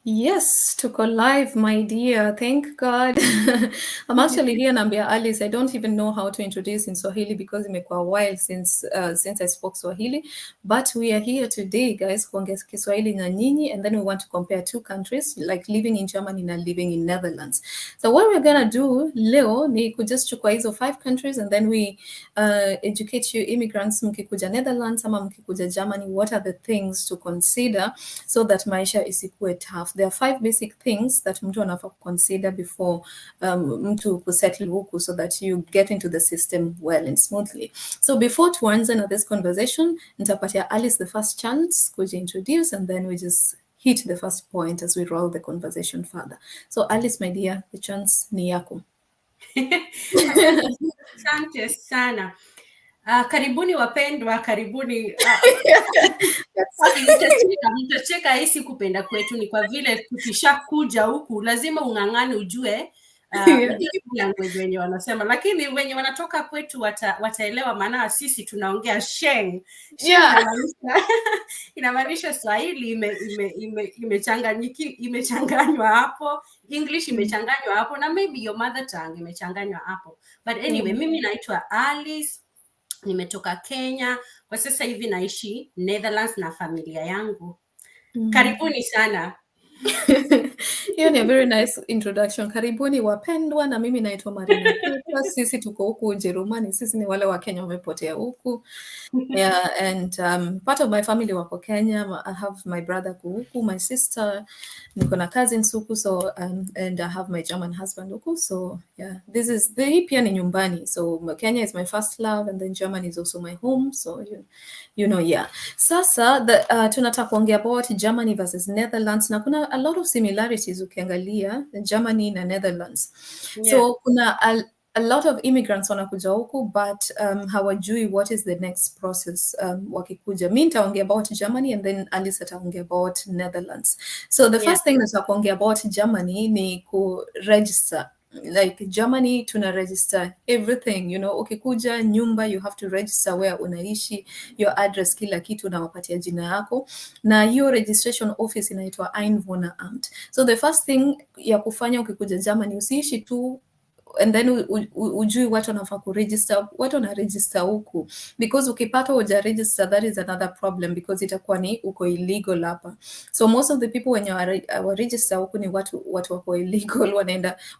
Yes, to go live, my dear. Thank God. I'm actually here, Nambia Alice. I don't even know how to introduce in Swahili because it's a while since I spoke Swahili. But we are here today, guys, kuongea Kiswahili na nyinyi, and then we want to compare two countries, like living in Germany and living in Netherlands. So what we're gonna do leo ni just chukua hizo 5 countries, and then we educate you immigrants mkikuja Netherlands ama mkikuja Germany, what are the things to consider so that maisha isikuwe tough. There are 5 basic things that mtu anafaa consider before mtu kusettle huku so that you get into the system well and smoothly. So before tuanze na this conversation, nitapatia Alice the first chance kujiintroduce, and then we just hit the first point as we roll the conversation further. So Alice, my dear, the chance ni yako. Asante sana. Karibuni wapendwa, karibuni. Mtacheka hisi kupenda kwetu ni kwa vile tukishakuja huku lazima ung'ang'ane ujue language wenye wanasema, lakini wenye wanatoka kwetu wataelewa, maana sisi tunaongea Sheng. Inamaanisha Swahili imechanganywa hapo, English imechanganywa hapo, na maybe your mother tongue imechanganywa hapo. But anyway, mimi naitwa Alice, nimetoka Kenya, kwa sasa hivi naishi Netherlands na familia yangu. Karibuni sana. Hiyo ni a very nice introduction. Karibuni wapendwa, na mimi naitwa Marina. Sisi tuko huku Ujerumani, sisi ni wale wa Kenya wamepotea huku. Yeah, and part of my family wako Kenya. I have my brother huku, my sister, niko na cousins huku, so and I have my German husband huku. So yeah, this is the pia ni nyumbani. So Kenya is my first love, and then Germany is also my home. So you know, yeah. Sasa tunataka kuongea about Germany versus Netherlands, na kuna a lot of similarities ukiangalia Germany na Netherlands. Yeah. So kuna a lot of immigrants wanakuja huku, but hawajui what is the next process wakikuja. Mi nitaongea about Germany, and then Alice ataongea about Netherlands. So the first thing nitakuongea about Germany ni ku-register. Like Germany tuna register everything, you know, ukikuja nyumba you have to register where unaishi, your address, kila kitu, na wapatia jina yako, na hiyo registration office inaitwa Einwohneramt. So the first thing ya kufanya ukikuja Germany, usiishi tu and then ujui watu wanafaa kuregister, watu wanaregister huku, because ukipata uja register, that is another problem, because itakuwa ni uko illegal hapa. So most of the people when you register huku ni watu wako illegal,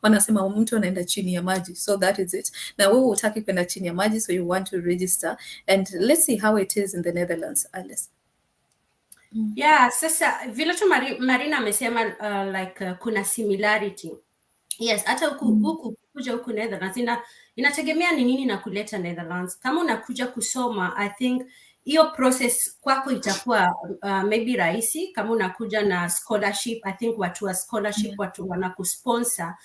wanasema mtu anaenda chini ya maji, so that is it. Na wewe hutaki kwenda chini ya maji, so you want to register, and let's see how it is in the Netherlands, Alice. Yeah, sasa vile tu Marina amesema kuna similarity. Yes, hata huku kuja huku Netherlands inategemea ni nini na kuleta Netherlands. Kama unakuja kusoma, I think hiyo process kwako itakuwa maybe rahisi. Kama unakuja na scholarship, I think watu wa scholarship, watu wanakusponsor,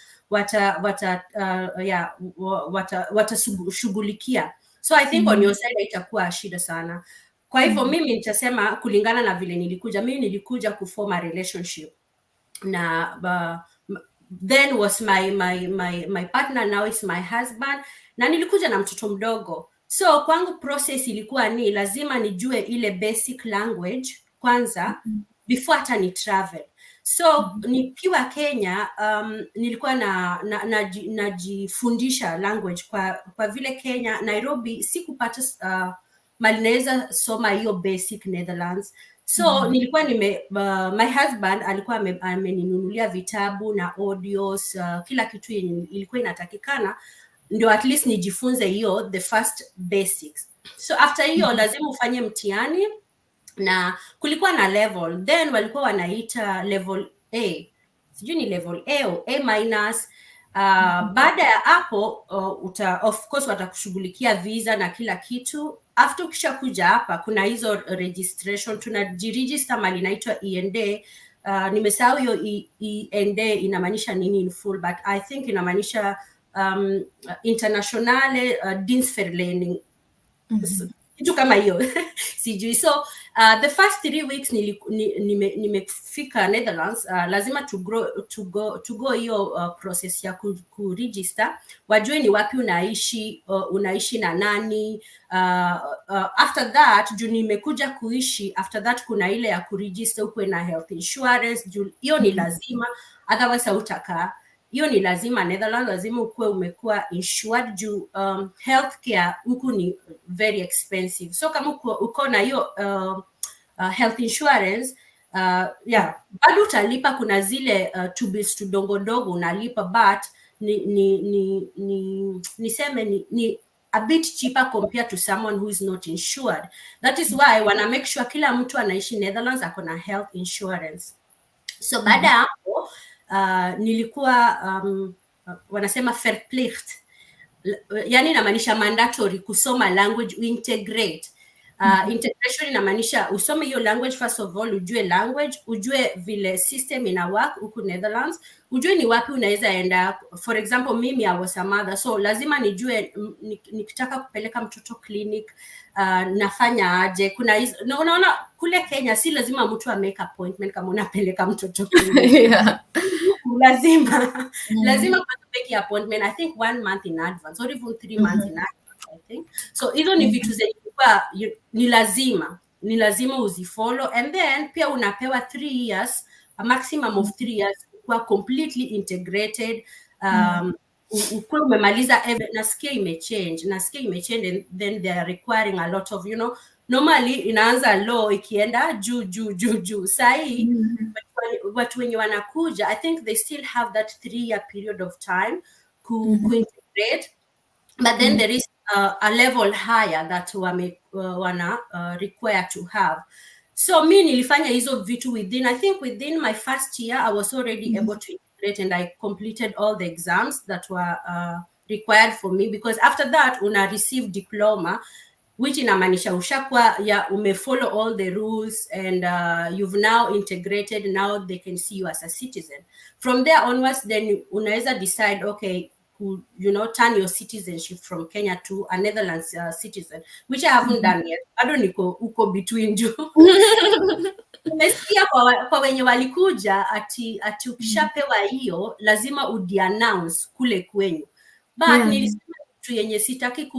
watashughulikia. So I think on your side itakuwa shida sana. Kwa hivyo mimi nitasema kulingana na vile nilikuja. Mimi nilikuja kuform a relationship na then was my partner, now is my husband, na nilikuja na mtoto mdogo. So kwangu process ilikuwa ni lazima nijue ile basic language kwanza before hata ni travel. So nikiwa Kenya nilikuwa najifundisha language kwa vile Kenya, Nairobi sikupata mali naweza soma hiyo basic Netherlands. So nilikuwa my husband alikuwa ameninunulia vitabu na audios, kila kitu ilikuwa inatakikana ndio at least nijifunze hiyo the first basics. So after hiyo lazima ufanye mtihani, na kulikuwa na level, then walikuwa wanaita level A, sijui ni level A au A-. Baada ya hapo of course watakushughulikia visa na kila kitu. After ukisha kuja hapa kuna hizo registration, tunajiregister mali inaitwa E&A. Nimesahau hiyo E&A inamaanisha nini in full, but I think inamaanisha internationale Dienstverlening. kitu kama hiyo sijui. So the first 3 weeks nimefika Netherlands, lazima to go hiyo process ya ku register, wajue ni wapi unaishi na nani. After that, juu nimekuja kuishi, after that kuna ile ya kuregister ukwe na health insurance, juu hiyo ni lazima, otherwise hautakaa. Hiyo ni lazima Netherlands, lazima ukuwe umekuwa insured juu healthcare huku ni very expensive. So kama uko na hiyo health insurance, bado utalipa, kuna zile bills tudongo unalipa, but niseme ni a bit cheaper compared to someone who is not insured. That is why wanna make sure kila mtu anaishi Netherlands ako na health insurance. So baada hapo nilikuwa wanasema verplicht, yani inamaanisha mandatory kusoma language, integrate. Integration inamaanisha usome hiyo language, first of all ujue language, ujue vile system ina work huku Netherlands, ujue ni wapi unaweza enda. For example, mimi I was a mother, so lazima nijue nikitaka kupeleka mtoto clinic nafanya aje. Kuna unaona kule Kenya si lazima mtu make appointment kama unapeleka mtoto clinic. lazima make appointment, I think 1 month in advance or even 3 months in advance, I think. So hizo ni vitu zenye ni lazima uzifollow, and then pia unapewa 3 years, a maximum of 3 years kuwa completely integrated. Ukuwe umemaliza, nasikia imechange, and then they are requiring a lot of, normally inaanza low ikienda juu. Sahi watu wenye wanakuja, I think they still have that 3-year period of time ku integrate, but then there is a level higher that wana require to have. So mi nilifanya hizo vitu within my first year I was already able to integrate, and I completed all the exams that were required for me, because after that una receive diploma, which inamaanisha ushakuwa umefollow all the rules, and you've now integrated. Now they can see you as a citizen. From there onwards, then unaweza decide, okay, turn your citizenship from Kenya to a Netherlands citizen, which I haven't done yet. Bado niko uko between juu. Umesikia kwa wenye walikuja ati ukishapewa hiyo lazima udiannounce kule kwenyu, but nilisema kitu yenye sitaki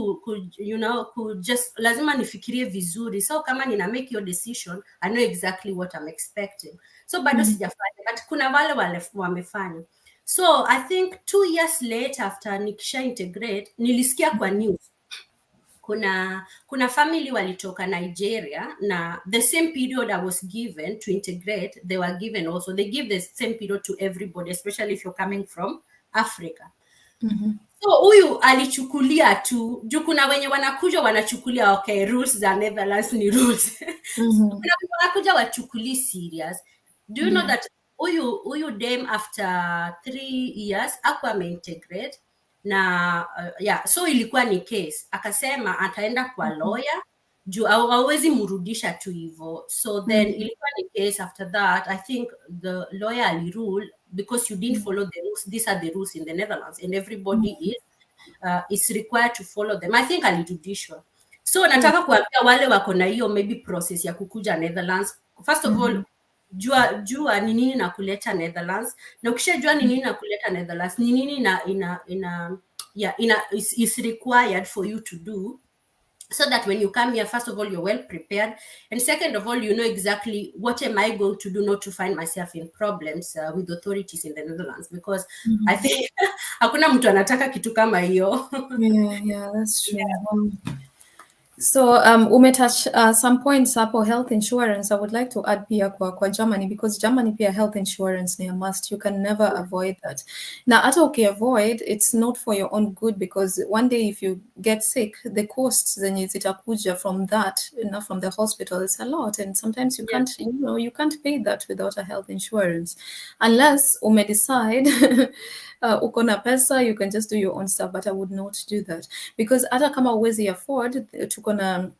just lazima nifikirie vizuri. So kama nina make your decision, I know exactly what I'm expecting. So bado sijafanya, but kuna wale wamefanya. So I think 2 years later after nikisha integrate, nilisikia kwa news kuna family walitoka Nigeria, na the same period I was given to integrate, they were given also. They give the same period to everybody, especially if you're coming from Africa. So huyu alichukulia tu juu kuna wenye wanachukulia okay, rules za Netherlands ni rules. Kuna wenye wanakuja wachukuli serious. Do you know that huyu dem after 3 years akwa ameintegrate na so ilikuwa ni case, akasema ataenda kwa lawyer juu hawezi mrudisha tu hivyo. So then ilikuwa ni case. After that I think the lawyer alirule, because you didn't follow the rules. These are the rules in the Netherlands, and everybody is required to follow them. I think alijudicial. So nataka kuambia wale wako na hiyo maybe process ya kukuja Netherlands, first of all jua ni nini na kuleta Netherlands, na ukishajua ni nini na kuleta Netherlands, ni nini is required for you to do, so that when you come here, first of all, you're well prepared, and second of all, you know exactly what am I going to do not to find myself in problems with authorities in the Netherlands, because I think hakuna mtu anataka kitu kama hiyo. Yeah, that's true. So umetouch some points hapo health insurance. I would like to add pia kwa Germany, because Germany pia health insurance ni a must. You can never avoid that. Na hata avoid, it's not for your own good, because one day if you get sick, the costs zenye zitakuja from that, from the hospital, it's a lot, and sometimes you can't, you can't pay that without a health insurance, unless decide uko na pesa, you can just do your own stuff, but I would not do that because hata kama uwezi afford, tuko na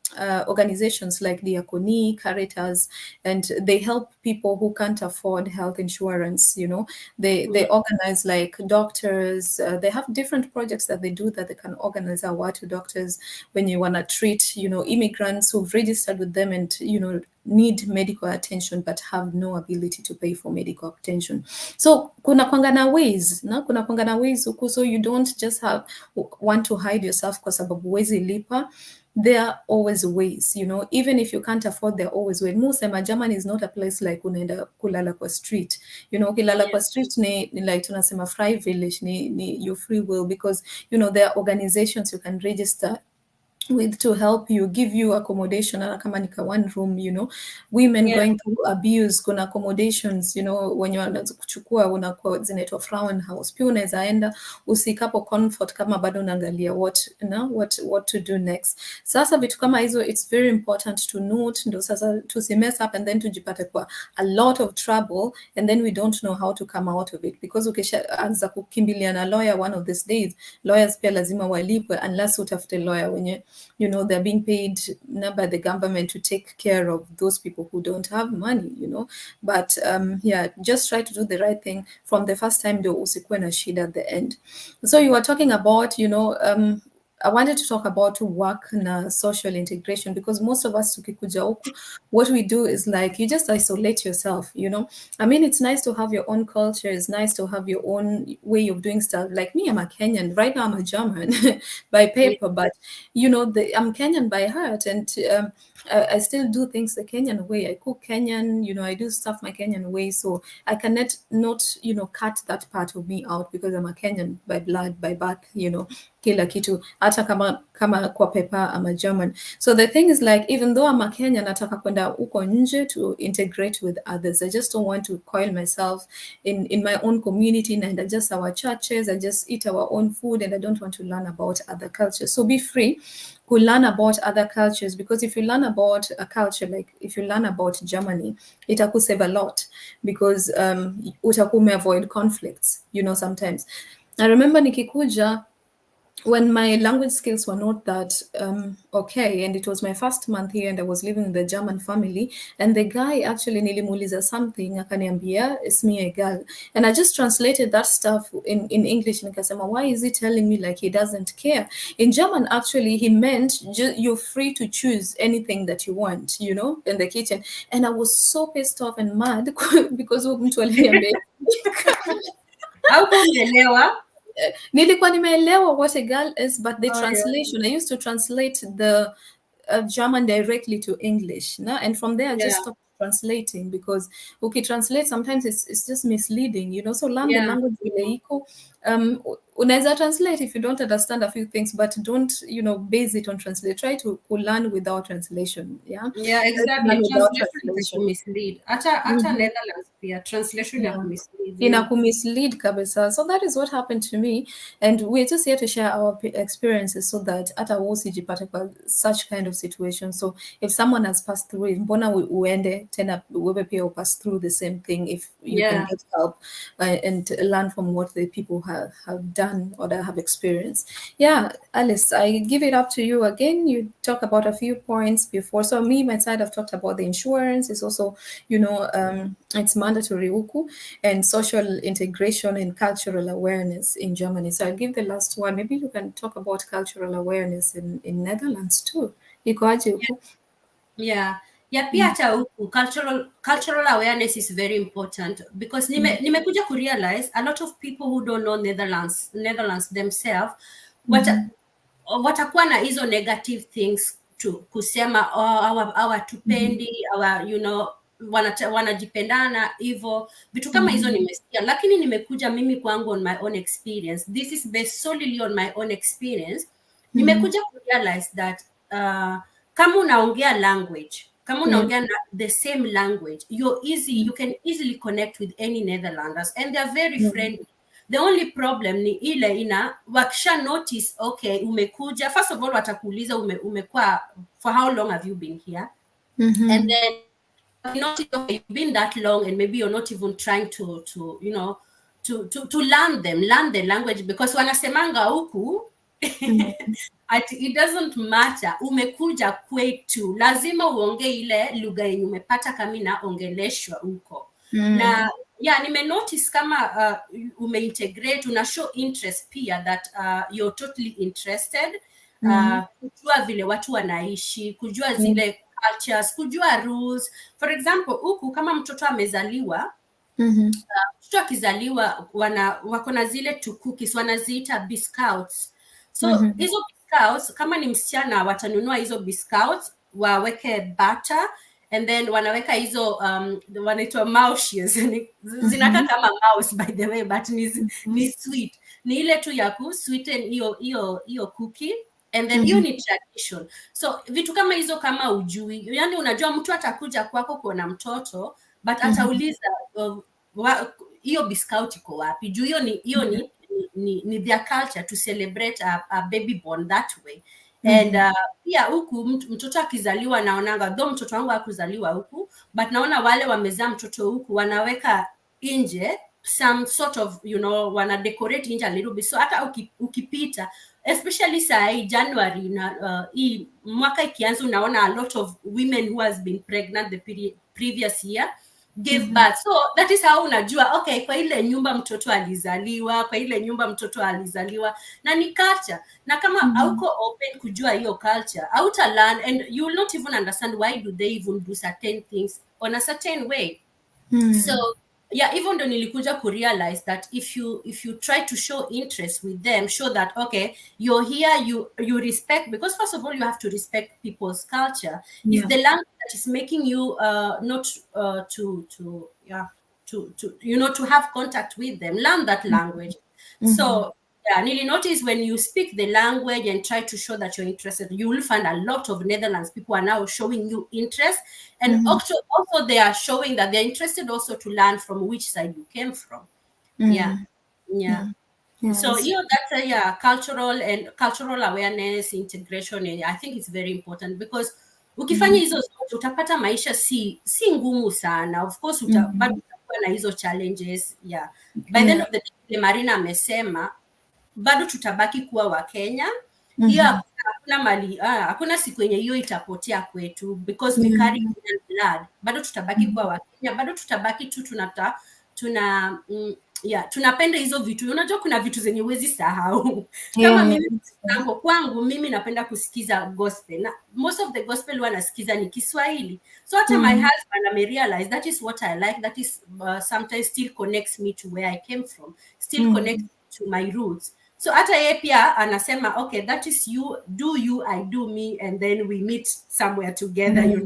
organizations like Diakoni, Caritas, and they help people who can't afford health insurance. You know, they organize like doctors. They have different projects that they do that they can organize our to doctors when you want to treat, you know, immigrants who've registered with them and, you know, need medical attention but have no ability to pay for medical attention. So kuna kwanga na ways, na kuna kwanga na ways huku, so you don't just have want to hide yourself kwa sababu huwezi lipa. There are always ways, you know, even if you can't afford, there are always ways. Musema Germany is not a place like unaenda kulala kwa street, you know, ukilala kwa street ni like tunasema free village, ni your free will, because, you know, there are organizations you can register with to help you, give you accommodation, kama nika one room, you know, women going through abuse, kuna accommodations, you know, when wanaanza kuchukua unakuwa zinaitwa Frauenhaus, pia unaweza enda usikapo comfort kama bado unaangalia what to do next. Sasa vitu kama hizo, it's very important to note, ndo sasa tusimess up and then tujipate kwa a lot of trouble and then we don't know how to come out of it, because ukishaanza kukimbilia na lawyer one of these days, lawyers pia lazima walipwe unless utafute lawyer wenye, you know, they're being paid by the government to take care of those people who don't have money, you know. But yeah, just try to do the right thing from the first time, do usikuwe na shida at the end. So you were talking about, you know, I wanted to talk about work na social integration, because most of us tukikuja huku, what we do is like you just isolate yourself, you know. I mean, it's nice to have your own culture, it's nice to have your own way of doing stuff. Like me, I'm a Kenyan. Right now I'm a German by paper, but you know, I'm Kenyan by heart, and I still do things the Kenyan way. I cook Kenyan, you know, I do stuff my Kenyan way, so I cannot not, you know, cut that part of me out because I'm a Kenyan by blood, by birth, you know, kila kitu. Hata kama kwa paper, I'm a German. So the thing is, like, even though I'm a Kenyan, nataka kwenda uko nje to integrate with others. I just don't want to coil myself in my own community, and I just our churches, I just eat our own food, and I don't want to learn about other cultures. So be free to learn about other cultures, because if you learn about a culture, like if you learn about Germany, itaku save a lot, because utaku avoid conflicts, you know. Sometimes I remember nikikuja, when my language skills were not that okay, and it was my first month here, and I was living with the German family, and the guy actually nilimuuliza something, akaniambia, it's me, a girl, and I just translated that stuff in English, nikasema, why is he telling me like he doesn't care? In German, actually, he meant you're free to choose anything that you want, you know, in the kitchen. And I was so pissed off and mad because mtu aliniambia haukuelewa. Nilikuwa nimeelewa what a girl is, but the translation, I used to translate the German directly to English, no? And from there I just stopped translating, because translate sometimes it's just misleading, you know. So learn the language ile iko. Unaweza translate if you don't understand a few things, but don't, you know, base it on translate. Try to learn without translation. Yeah Exactly. without Translation mislead. Hata Netherlands pia translation ya kumislead. Inakumislead kabisa. So that is what happened to me, and we're just here to share our experiences so that hata usijipate kwa such kind of situation. So if someone has passed through it, mbona uende tena wewe pia pass through the same thing, if you can get help and learn from what the people have done or that have experienced. Yeah, Alice, I give it up to you again. You talk about a few points before. So me, my side, I've talked about the insurance. It's also, you know, it's mandatory huku, and social integration and cultural awareness in Germany. So I'll give the last one. Maybe you can talk about cultural awareness in Netherlands too. Ikoaje huku? Pia hata huku cultural awareness is very important, because nimekuja kurealize a lot of people who don't know Netherlands themselves watakuwa na hizo negative things to kusema hawatupendi, you know, wanajipendana hivyo vitu kama hizo nimesikia, lakini nimekuja mimi kwangu on my own experience. This is based solely on my own experience. Nimekuja kurealize that kama unaongea language, kama unaongea the same language, you can easily connect with any Netherlanders, and they're very friendly. The only problem ni ile wakisha notice, okay, umekuja, first of all watakuuliza umekuwa, for how long have you been here? And then not, okay, you've been that long, and maybe you're not even trying to you know, to learn the language, because wanasemanga huku it doesn't matter umekuja kwetu, lazima uongee ile lugha yenye umepata kama inaongeleshwa huko. Na nime notice kama umeintegrate, una show interest pia that you're totally interested kujua vile watu wanaishi, kujua zile cultures, kujua rules. For example, huku kama mtoto amezaliwa, mtoto akizaliwa wako na zile cookies wanaziita biscuits. So hizo biscuits, kama ni msichana watanunua hizo biscuits waweke butter, and then wanaweka hizo wanaitwa moushes zinakaa kama mouse by the way, but ni sweet, ni ile tu ya ku sweeten hiyo cookie, and then hiyo ni tradition. So vitu kama hizo kama ujui, yani unajua mtu atakuja kwako kuona mtoto, but atauliza hiyo biscuit iko wapi, juu hiyo ni their culture to celebrate a baby born that way. And pia huku mtoto akizaliwa naonanga, though mtoto wangu hakuzaliwa huku, but naona wale wamezaa mtoto huku wanaweka nje some sort of, wana decorate nje a little bit, so hata ukipita especially sai January na hii mwaka ikianza, unaona a lot of women who has been pregnant the previous year give birth. So that is how unajua okay, kwa ile nyumba mtoto alizaliwa, na ni culture. Na kama hauko open kujua hiyo culture, hauta learn, and you will not even understand why do they even do certain things on a certain way. So even ndo nilikuja kurealize that if you try to show interest with them, show that okay, you're here, you respect, because first of all you have to respect people's culture. If the language that is making you not to have contact with them, learn that language. So nili notice when you speak the language and try to show that you're interested, you will find a lot of Netherlands people are now showing you interest, and also they are showing that they're interested also to learn from which side you came from. So that's a cultural awareness, integration, and I think it's very important, because ukifanya hizo zote utapata maisha si ngumu sana. Of course bado utakuwa na hizo challenges. By the end of the day, Marina amesema bado tutabaki kuwa wa Kenya. Hakuna siku yenye hiyo itapotea kwetu, because we carry blood. Bado tutabaki kuwa wa Kenya, bado tutabaki tu tunapenda hizo vitu. Unajua kuna vitu zenye huwezi sahau. Kama mimi kwangu, mimi napenda kusikiza gospel, na most of the gospel wanasikiza ni Kiswahili. So hata my husband amerealize that is what I like, that is sometimes still connects me to where I came from, still connects to my roots. So hata yeye pia anasema okay, that is you, do you, I do me, and then we meet somewhere together,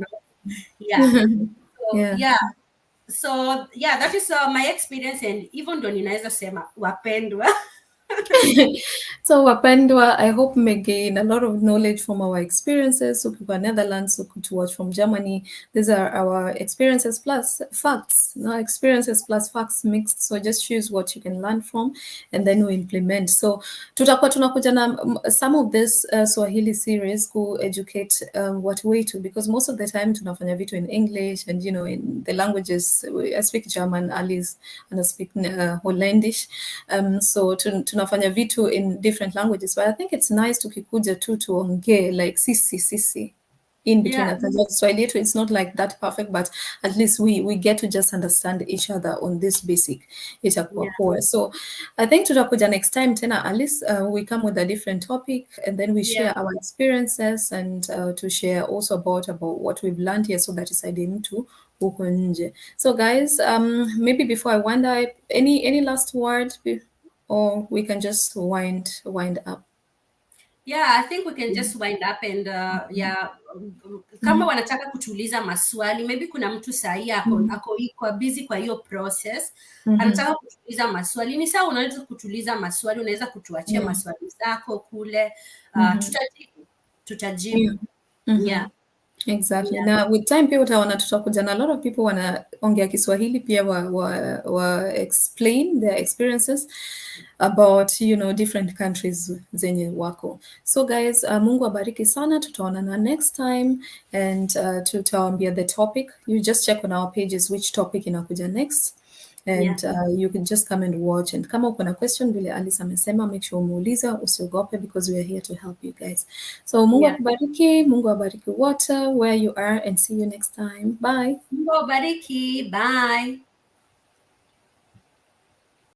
So that is my experience, and even ndo ninaweza sema wapendwa. So wapendwa, I hope may gain a lot of knowledge from our experiences. Ukiwa Netherlands, to watch from Germany, these are our experiences plus facts. No, experiences plus facts mixed. So just choose what you can learn from, and then we implement. So tutakuwa tunakuja na some of this Swahili series to educate what way to, because most of the time tunafanya vitu in English, and in the languages. I speak German, Alice, and I speak Hollandish. So tunafanya vitu in different languages, but I think it's nice tukikuja tu tuongee like sisi in between us. Swahili yetu, it's not like that perfect, but at least we get to just understand each other on this basic itakuwa poa. So I think tutakuja next time tena, Alice, we come with a different topic, and then we share our experiences, and to share also about what we've learned here, so that isaidie mtu huko nje. So guys, maybe before I wind up, any last word, or we can just wind up? I think we can just wind up, and kama wanataka kutuuliza maswali, maybe kuna mtu sahi ako busy kwa hiyo process, anataka kutuuliza maswali, ni sawa, unaweza kutuuliza maswali, unaweza kutuachia maswali zako kule, tutajibu. Exactly. Now with time pia utaona tutakuja na a lot of people wanaongea Kiswahili pia wa explain their experiences about different countries zenye wako. So guys, Mungu abariki sana, tutaonana next time, and tutawaambia the topic. You just check on our pages which topic inakuja next, and Yeah. you can just come and watch. And kama uko na question vile Alice amesema, make sure umeuliza, usiogope, because we are here to help you guys. So Mungu Yeah. akubariki, Mungu abariki wote where you are, and see you next time. Bye. Mungu awabariki. Bye.